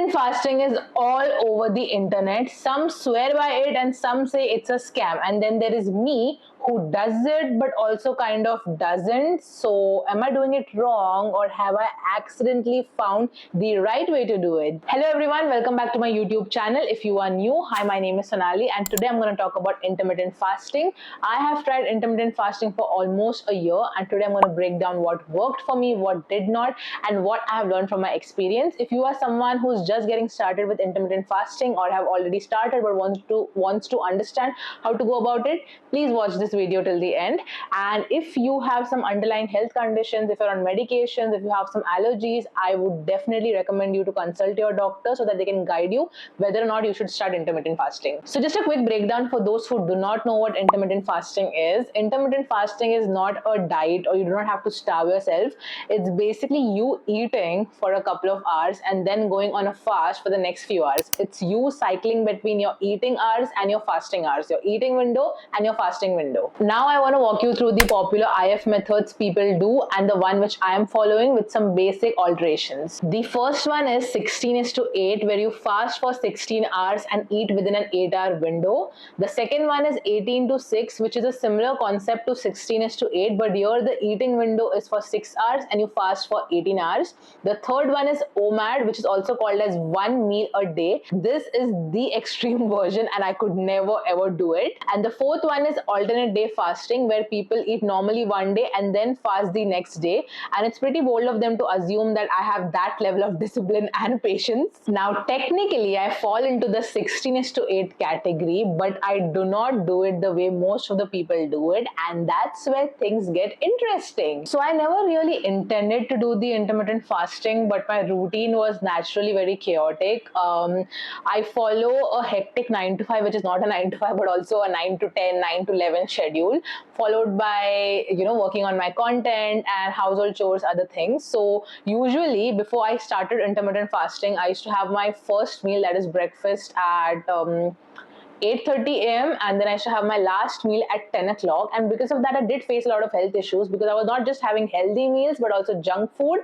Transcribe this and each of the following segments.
Intermittent fasting is all over the internet. Some swear by it and some say it's a scam. And then there is me who does it but also kind of doesn't. So, am I doing it wrong or have I accidentally found the right way to do it? Hello everyone, welcome back to my YouTube channel. If you are new, hi, my name is Sonali and today I'm going to talk about intermittent fasting. I have tried intermittent fasting for almost a year and today I'm going to break down what worked for me, what did not, and what I have learned from my experience. If you are someone who's just getting started with intermittent fasting or have already started but wants to understand how to go about it, please watch this video till the end. And if you have some underlying health conditions, if you're on medications, if you have some allergies, I would definitely recommend you to consult your doctor so that they can guide you whether or not you should start intermittent fasting. So just a quick breakdown for those who do not know what intermittent fasting is. Intermittent fasting is not a diet or you do not have to starve yourself. It's basically you eating for a couple of hours and then going on a fast for the next few hours. It's you cycling between your eating hours and your fasting hours, your eating window and your fasting window. Now I want to walk you through the popular IF methods people do and the one which I am following with some basic alterations. The first one is 16:8, where you fast for 16 hours and eat within an 8-hour window. The second one is 18:6, which is a similar concept to 16:8, but here the eating window is for 6 hours and you fast for 18 hours. The third one is OMAD, which is also called as one meal a day. This is the extreme version and I could never ever do it. And the fourth one is alternate day fasting, where people eat normally one day and then fast the next day. And it's pretty bold of them to assume that I have that level of discipline and patience. Now, technically, I fall into the 16:8 category, but I do not do it the way most of the people do it. And that's where things get interesting. So I never really intended to do the intermittent fasting, but my routine was naturally very chaotic. I follow a hectic 9 to 5, which is not a 9 to 5, but also a 9 to 10, 9 to 11 schedule, followed by, working on my content and household chores, other things. So usually before I started intermittent fasting, I used to have my first meal, that is breakfast, at 8:30 a.m. and then I used to have my last meal at 10 o'clock. And because of that, I did face a lot of health issues because I was not just having healthy meals but also junk food.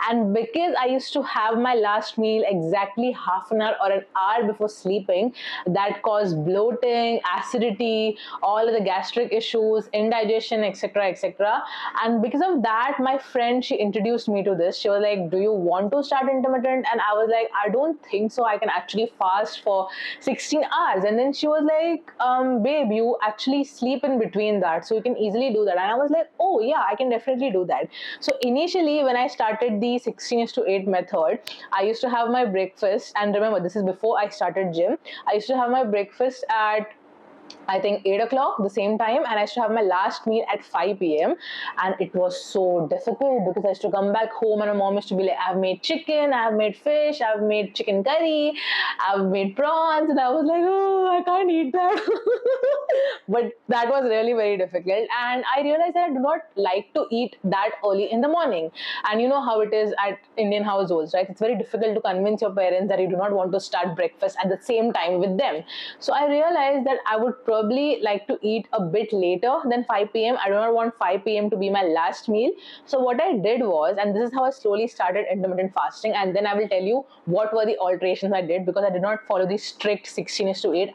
And because I used to have my last meal exactly half an hour or an hour before sleeping, that caused bloating, acidity, all of the gastric issues, indigestion, etc., etc. And because of that, my friend, she introduced me to this. She was like, do you want to start intermittent? And I was like, I don't think so. I can actually fast for 16 hours. And then she was like, babe, you actually sleep in between that, so you can easily do that. And I was like, oh yeah, I can definitely do that. So initially when I started the 16:8 method, I used to have my breakfast, and remember, this is before I started gym. I used to have my breakfast at, I think, 8 o'clock, the same time, and I used to have my last meal at 5 p.m. And it was so difficult because I used to come back home and my mom used to be like, I've made chicken, I've made fish, I've made chicken curry, I've made prawns, and I was like, oh, I can't eat that. But that was really very difficult, and I realized that I do not like to eat that early in the morning. And you know how it is at Indian households, right? It's very difficult to convince your parents that you do not want to start breakfast at the same time with them. So I realized that I would probably like to eat a bit later than 5 p.m. I do not want 5 p.m. to be my last meal. So what I did was, and this is how I slowly started intermittent fasting, and then I will tell you what were the alterations I did, because I did not follow the strict 16:8.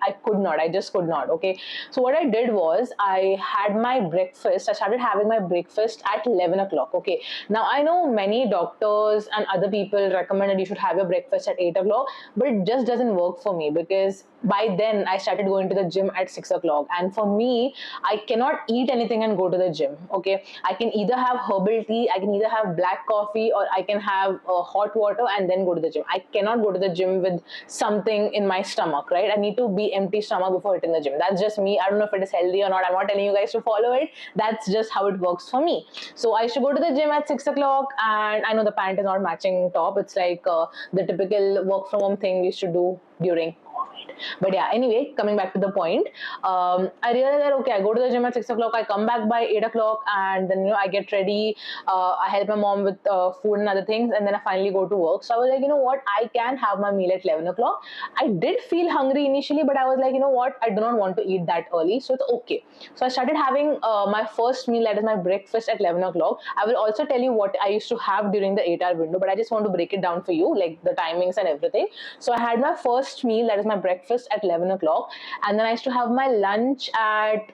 I just could not, okay? So what I did was, I had my breakfast, I started having my breakfast at 11 o'clock, okay? Now I know many doctors and other people recommend that you should have your breakfast at 8 o'clock, but it just doesn't work for me because by then I started going to the gym at 6 o'clock, and for me, I cannot eat anything and go to the gym, okay? I can either have herbal tea, I can either have black coffee, or I can have hot water and then go to the gym. I cannot go to the gym with something in my stomach, right? I need to be empty stomach before hitting the gym. That's just me. I don't know if it is healthy or not. I'm not telling you guys to follow it. That's just how it works for me. So I used to go to the gym at 6 o'clock, and I know the pant is not matching top. It's like the typical work from home thing we used to do during left. But yeah, anyway, coming back to the point, I realized that okay, I go to the gym at 6 o'clock, I come back by 8 o'clock, and then I get ready, I help my mom with food and other things, and then I finally go to work. So I was like, what, I can have my meal at 11 o'clock. I did feel hungry initially, but I was like, what, I do not want to eat that early, so it's okay. So I started having my first meal, that is my breakfast, at 11 o'clock. I will also tell you what I used to have during the 8-hour window, but I just want to break it down for you, like the timings and everything. So I had my first meal, that is my breakfast, at 11 o'clock, and then I used to have my lunch at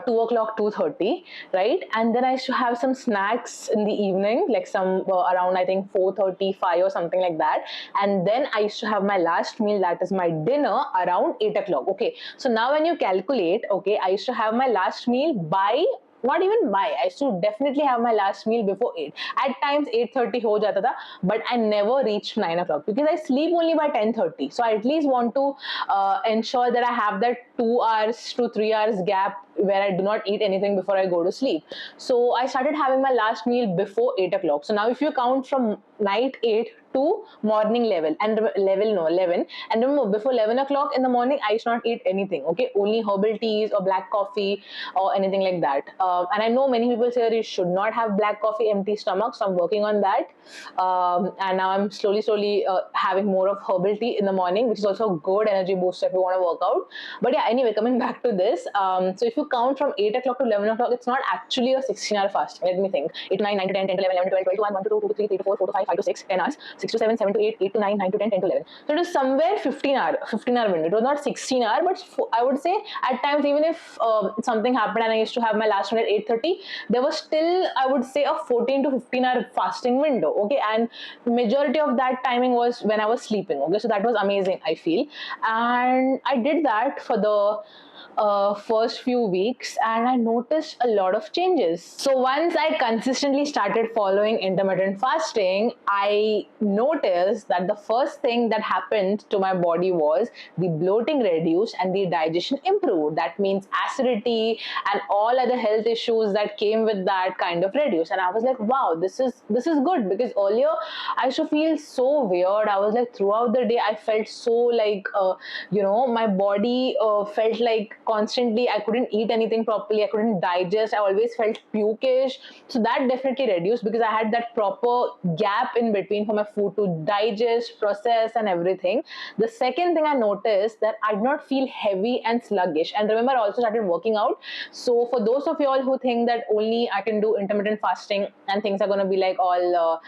2 o'clock, 2:30, right? And then I used to have some snacks in the evening, like some around, I think, 4:35 or something like that. And then I used to have my last meal, that is my dinner, around 8 o'clock. Okay, so now when you calculate, okay, I used to have my last meal by, not even by, I used to definitely have my last meal before 8. At times 8:30 ho jata tha, but I never reached 9 o'clock because I sleep only by 10:30. So I at least want to ensure that I have that 2 hours to 3 hours gap where I do not eat anything before I go to sleep. So I started having my last meal before 8 o'clock. So now if you count from night 8 to morning level, and 11, and remember, before 11 o'clock in the morning, I should not eat anything, okay? Only herbal teas or black coffee or anything like that. And I know many people say that you should not have black coffee empty stomach, so I'm working on that. And now I'm slowly having more of herbal tea in the morning, which is also a good energy booster if you want to work out. But yeah, anyway, coming back to this, so if you count from 8 o'clock to 11 o'clock, it's not actually a 16-hour fasting. Let me think. 8 to 9, 9 to 10, 10 to 11, 11 to 12, 12 to 1, 1 to 2, 2 to 3, 3 to 4, 4 to 5, 5 to 6, 10 hours, 6 to 7, 7 to 8, 8 to 9, 9 to 10, 10 to 11. So it was somewhere 15-hour window. It was not 16-hour, but I would say at times, even if something happened and I used to have my last meal at 8:30, there was still, I would say, a 14 to 15-hour fasting window. Okay, and majority of that timing was when I was sleeping. Okay, so that was amazing, I feel, and I did that for the first few weeks, and I noticed a lot of changes. So once I consistently started following intermittent fasting, I noticed that the first thing that happened to my body was the bloating reduced and the digestion improved. That means acidity and all other health issues that came with that kind of reduced. And I was like, wow, this is good, because earlier I used to feel so weird. I was like, throughout the day I felt so like my body felt like constantly I couldn't eat anything properly, I couldn't digest, I always felt pukish. So that definitely reduced because I had that proper gap in between for my food to digest, process and everything. The second thing I noticed, that I did not feel heavy and sluggish. And remember, I also started working out. So for those of you all who think that only I can do intermittent fasting and things are going to be like all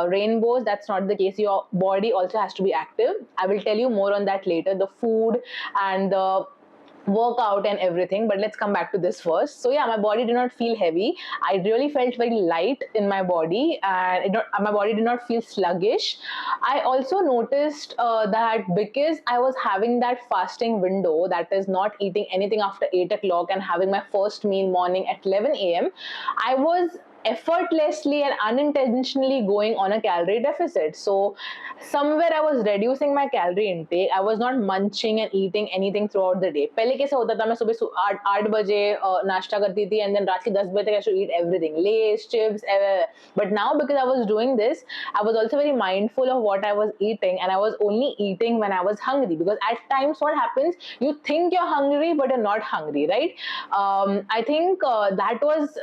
rainbows, that's not the case. Your body also has to be active. I will tell you more on that later, the food and the workout and everything, but let's come back to this first. So yeah, my body did not feel heavy. I really felt very light in my body, and my body did not feel sluggish. I also noticed that because I was having that fasting window, that is not eating anything after 8 o'clock and having my first meal morning at 11 a.m., I was effortlessly and unintentionally going on a calorie deficit. So somewhere I was reducing my calorie intake. I was not munching and eating anything throughout the day. पहले कैसा होता था, मैं सुबह 8 बजे नाश्ता करती थी, and then रात के 10 बजे तक I should eat everything, Lays, chips, but now because I was doing this, I was also very mindful of what I was eating, and I was only eating when I was hungry, because at times what happens, you think you're hungry but you're not hungry, right? I think that was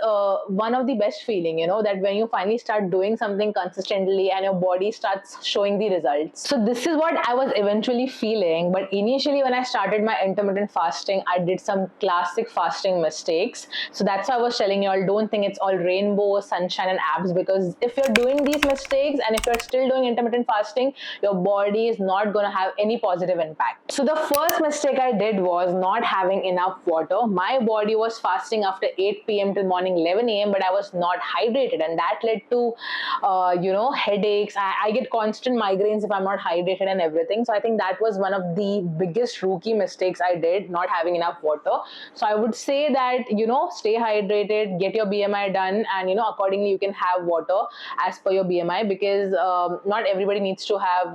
one of the best feeling, that when you finally start doing something consistently and your body starts showing the results. So this is what I was eventually feeling. But initially when I started my intermittent fasting, I did some classic fasting mistakes. So that's why I was telling you all, don't think it's all rainbow, sunshine and abs, because if you're doing these mistakes and if you're still doing intermittent fasting, your body is not going to have any positive impact. So the first mistake I did was not having enough water. My body was fasting after 8 p.m. till morning 11 a.m., but I was not hydrated, and that led to headaches. I get constant migraines if I'm not hydrated and everything. So I think that was one of the biggest rookie mistakes I did, not having enough water. So I would say that stay hydrated, get your BMI done, and accordingly you can have water as per your BMI, because not everybody needs to have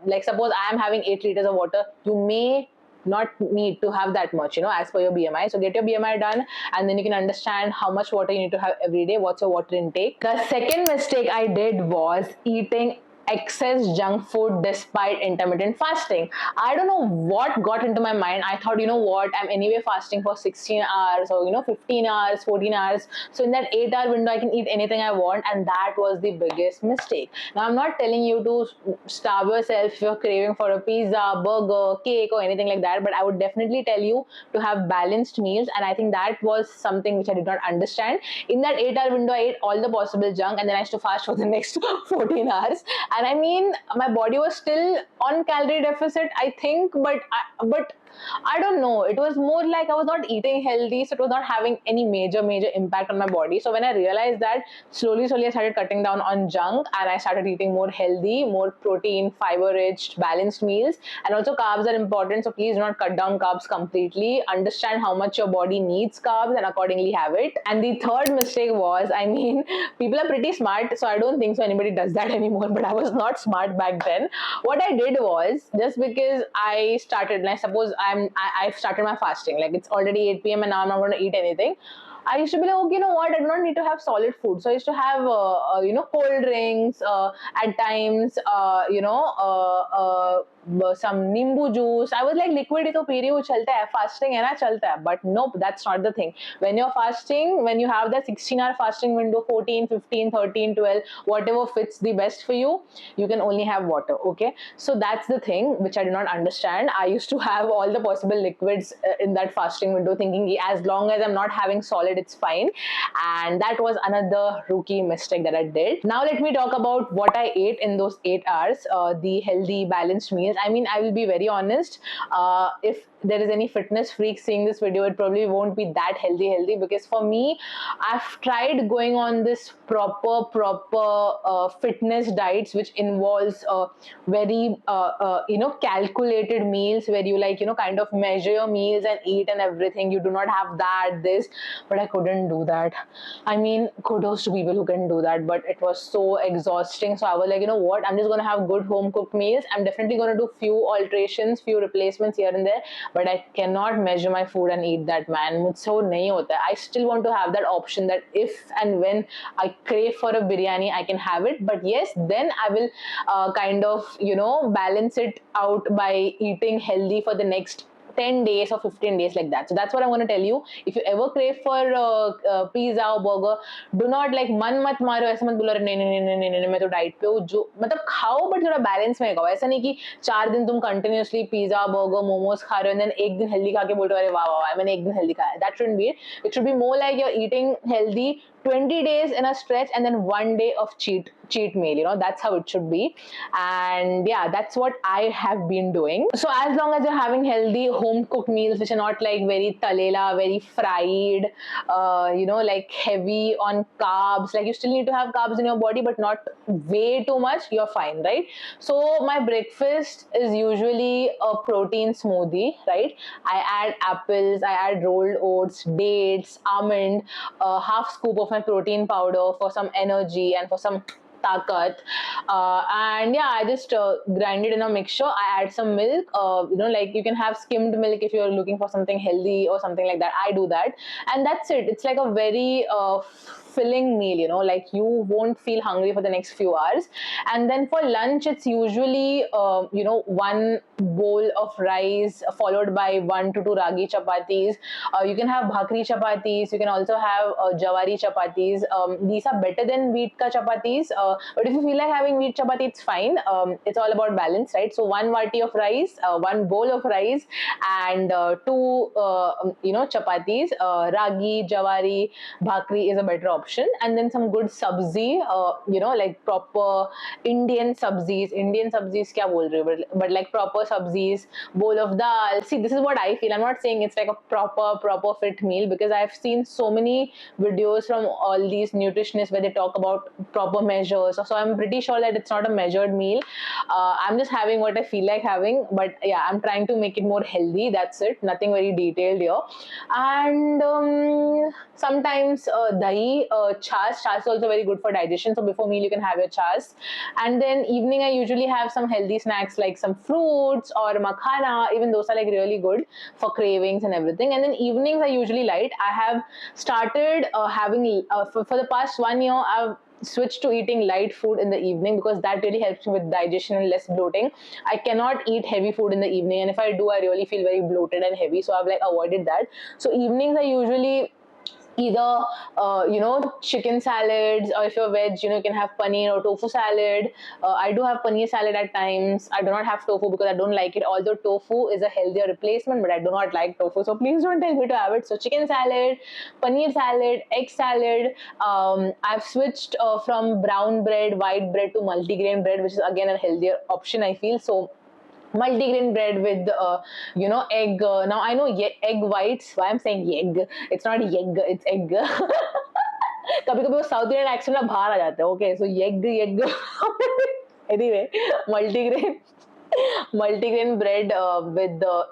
like suppose I am having 8 liters of water, you may not need to have that much, as per your BMI. So get your BMI done, and then you can understand how much water you need to have every day, what's your water intake. The second mistake I did was eating excess junk food despite intermittent fasting. I don't know what got into my mind. I thought, you know what, I'm anyway fasting for 16 hours or 15 hours, 14 hours. So in that 8-hour window, I can eat anything I want, and that was the biggest mistake. Now, I'm not telling you to starve yourself if you're craving for a pizza, burger, cake, or anything like that, but I would definitely tell you to have balanced meals, and I think that was something which I did not understand. In that 8-hour window, I ate all the possible junk, and then I used to fast for the next 14 hours. And I mean, my body was still on calorie deficit, I think, but I don't know. It was more like I was not eating healthy, so it was not having any major impact on my body. So when I realized that, slowly I started cutting down on junk, and I started eating more healthy, more protein, fiber-rich, balanced meals. And also carbs are important, so please do not cut down carbs completely. Understand how much your body needs carbs and accordingly have it. And the third mistake was, I mean, people are pretty smart, so I don't think so anybody does that anymore, but I was not smart back then. What I did was, just because I started, and I suppose I've started my fasting, like it's already 8 p.m. and now I'm not going to eat anything. I used to be like, okay, you know what? I do not need to have solid food. So I used to have, cold drinks at times, some nimbu juice. I was like, liquid hi to pee rahi hu, chalta hai. Fasting hai na, chalta hai. But nope, that's not the thing. When you're fasting, when you have that 16-hour fasting window, 14, 15, 13, 12, whatever fits the best for you, you can only have water, okay? So that's the thing which I did not understand. I used to have all the possible liquids in that fasting window, thinking as long as I'm not having solid, it's fine. And that was another rookie mistake that I did. Now let me talk about what I ate in those 8 hours, the healthy, balanced meals. I mean, I will be very honest. If there is any fitness freak seeing this video, it probably won't be that healthy, because for me, I've tried going on this proper fitness diets, which involves very calculated meals, where you kind of measure your meals and eat and everything. You do not have that, this, but I couldn't do that. I mean, kudos to people who can do that, but it was so exhausting. So I was like, you know what, I'm just going to have good home cooked meals. I'm definitely going to do few alterations, few replacements here and there, but I cannot measure my food and eat that, man. Mujhse wo nahi hota hai. I still want to have that option that if and when I crave for a biryani, I can have it. But yes, then I will kind of, balance it out by eating healthy for the next 10 days or 15 days, like that. So that's what I'm going to tell you. If you ever crave for pizza or burger, do not like मन मत मारो, ऐसे मत बोलो नहीं नहीं नहीं नहीं नहीं मैं तो डाइट पे हूँ, जो मतलब खाओ बट थोड़ा बैलेंस में खाओ. ऐसा नहीं कि 4 दिन तुम कंटिन्यूसली पिज्जा बर्गर मोमोज खा रहे हो एंड देन एक दिन हेल्दी खा के बोल रहे हो अरे वाह वाह वाह मैंने एक दिन हेल्दी खाया. That shouldn't be it. It should be more like you're eating healthy 20 days in a stretch and then 1 day of cheat meal. That's how it should be. And yeah, that's what I have been doing. So as long as you're having healthy home cooked meals which are not like very talela, very fried, like heavy on carbs, like you still need to have carbs in your body but not way too much, you're fine, right? So my breakfast is usually a protein smoothie, right? I add apples, I add rolled oats, dates, almond, half scoop of my protein powder for some energy and for some takat, and yeah, I just grind it in a mixture. I add some milk, like you can have skimmed milk if you're looking for something healthy or something like that. I do that, and that's it. It's like a very filling meal, like you won't feel hungry for the next few hours. And then for lunch, it's usually one bowl of rice followed by 1 to 2 ragi chapatis. You can have bhakri chapatis, you can also have jawari chapatis. These are better than wheat ka chapatis, but if you feel like having wheat chapati, it's fine. It's all about balance, right? So 1 vati of rice, 1 bowl of rice, and 2 chapatis. Ragi, jawari, bhakri is a better option. And then some good sabzi, like proper Indian sabzis. Indian sabzis kya bol rahe ho, but like proper sabzis, bowl of dal. See, this is what I feel. I'm not saying it's like a proper fit meal, because I've seen so many videos from all these nutritionists where they talk about proper measures. So I'm pretty sure that it's not a measured meal. I'm just having what I feel like having, but yeah, I'm trying to make it more healthy. That's it. Nothing very detailed here. And sometimes dahi, chas is also very good for digestion. So before meal you can have your chas. And then evening I usually have some healthy snacks like some fruits or makhana. Even those are like really good for cravings and everything. And then evenings are usually light. I have started having for the past 1 year, I've switch to eating light food in the evening, because that really helps me with digestion and less bloating. I cannot eat heavy food in the evening, and if I do, I really feel very bloated and heavy, so I've like avoided that. So evenings I usually either chicken salads, or if you're veg, you can have paneer or tofu salad. I do have paneer salad at times. I do not have tofu because I don't like it, although tofu is a healthier replacement, but I do not like tofu, so please don't tell me to have it. So chicken salad, paneer salad, egg salad. I've switched from brown bread, white bread to multigrain bread, which is again a healthier option, I feel. So multigrain bread with egg. Now I know egg whites. Why I'm saying egg, it's not egg, it's egg. कभी कभी वो south Indian accent ना बाहर आ जाता है. Okay, so egg anyway, multigrain multigrain bread with the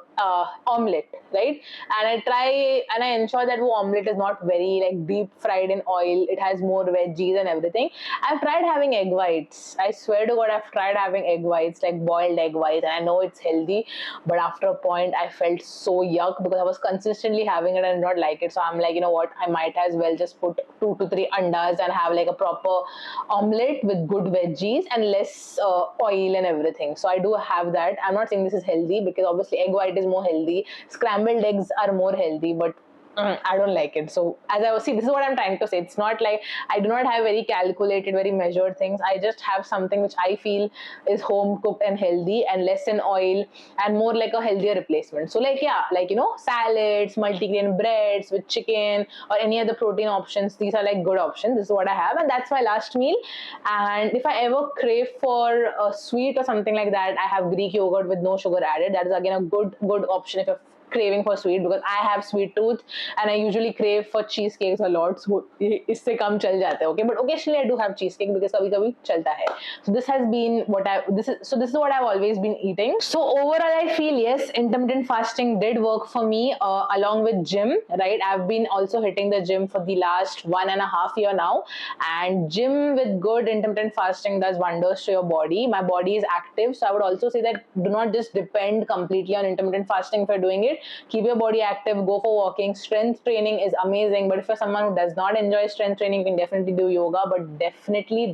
omelette, right? And I try and I ensure that the omelette is not very like deep fried in oil. It has more veggies and everything. I've tried having egg whites. I swear to God, I've tried having egg whites, like boiled egg whites, and I know it's healthy, but after a point, I felt so yuck because I was consistently having it and not like it. So I'm like, you know what? I might as well just put 2 to 3 andas and have like a proper omelette with good veggies and less oil and everything. So I do have that. I'm not saying this is healthy because obviously egg white is more healthy. Scrambled eggs are more healthy, but I don't like it. So as I was see, this is what I'm trying to say. It's not like I do not have very calculated, very measured things. I just have something which I feel is home cooked and healthy and less in oil and more like a healthier replacement. So like salads, multigrain breads with chicken or any other protein options. These are like good options. This is what I have, and that's my last meal. And if I ever crave for a sweet or something like that, I have Greek yogurt with no sugar added. That is again a good option if you're craving for sweet, because I have sweet tooth and I usually crave for cheesecakes a lot, so इससे कम चल जाते हैं. Okay, but occasionally I do have cheesecake because कभी-कभी चलता है. So this has been what this is what I've always been eating. So overall I feel yes, intermittent fasting did work for me along with gym, right? I've been also hitting the gym for the last 1.5 years now, and gym with good intermittent fasting does wonders to your body. My body is active, so I would also say that do not just depend completely on intermittent fasting if you're doing it. Keep your body active, go for walking. Strength training is amazing, but if you're someone who does not enjoy strength training, you can definitely do yoga, but definitely,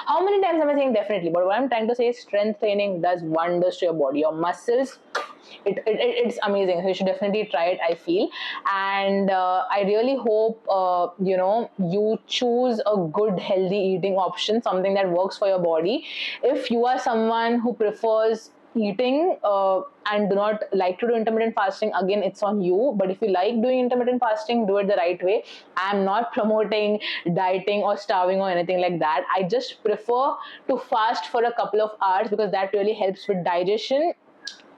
how many times am I saying definitely? But what I'm trying to say is strength training does wonders to your body, your muscles. It's amazing. So you should definitely try it, I feel. And I really hope you choose a good healthy eating option, something that works for your body. If you are someone who prefers eating and do not like to do intermittent fasting, again it's on you. But if you like doing intermittent fasting, do it the right way. I'm not promoting dieting or starving or anything like that. I just prefer to fast for a couple of hours because that really helps with digestion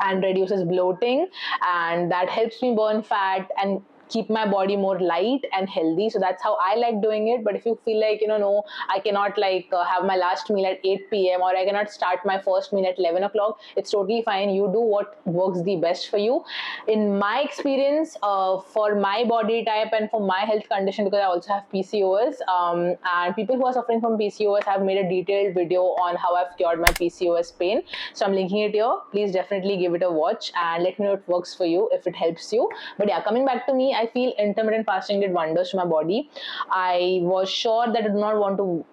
and reduces bloating, and that helps me burn fat and keep my body more light and healthy. So that's how I like doing it. But if you feel like no, I cannot have my last meal at 8 p.m. or I cannot start my first meal at 11 o'clock, it's totally fine. You do what works the best for you. In my experience, for my body type and for my health condition, because I also have PCOS, and people who are suffering from PCOS have made a detailed video on how I've cured my PCOS pain. So I'm linking it here. Please definitely give it a watch and let me know if it works for you, if it helps you. But yeah, coming back to me, I feel intermittent fasting did wonders to my body. I was sure that I did not want to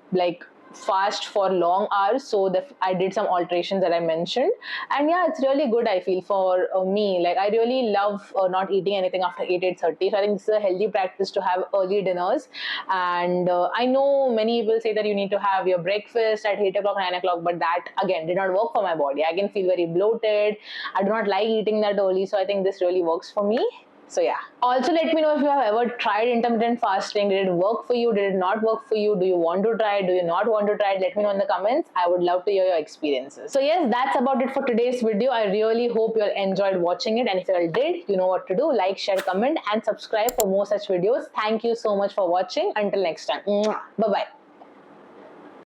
fast for long hours, so I did some alterations that I mentioned, and yeah, it's really good. I feel for me, I really love not eating anything after 8:30. So I think this is a healthy practice to have early dinners. And I know many people say that you need to have your breakfast at 8 o'clock, 9 o'clock, but that again did not work for my body. I can feel very bloated. I do not like eating that early, so I think this really works for me. So yeah. Also, let me know if you have ever tried intermittent fasting. Did it work for you? Did it not work for you? Do you want to try it? Do you not want to try it? Let me know in the comments. I would love to hear your experiences. So yes, that's about it for today's video. I really hope you all enjoyed watching it. And if you all did, you know what to do. Like, share, comment, and subscribe for more such videos. Thank you so much for watching. Until next time. Bye-bye.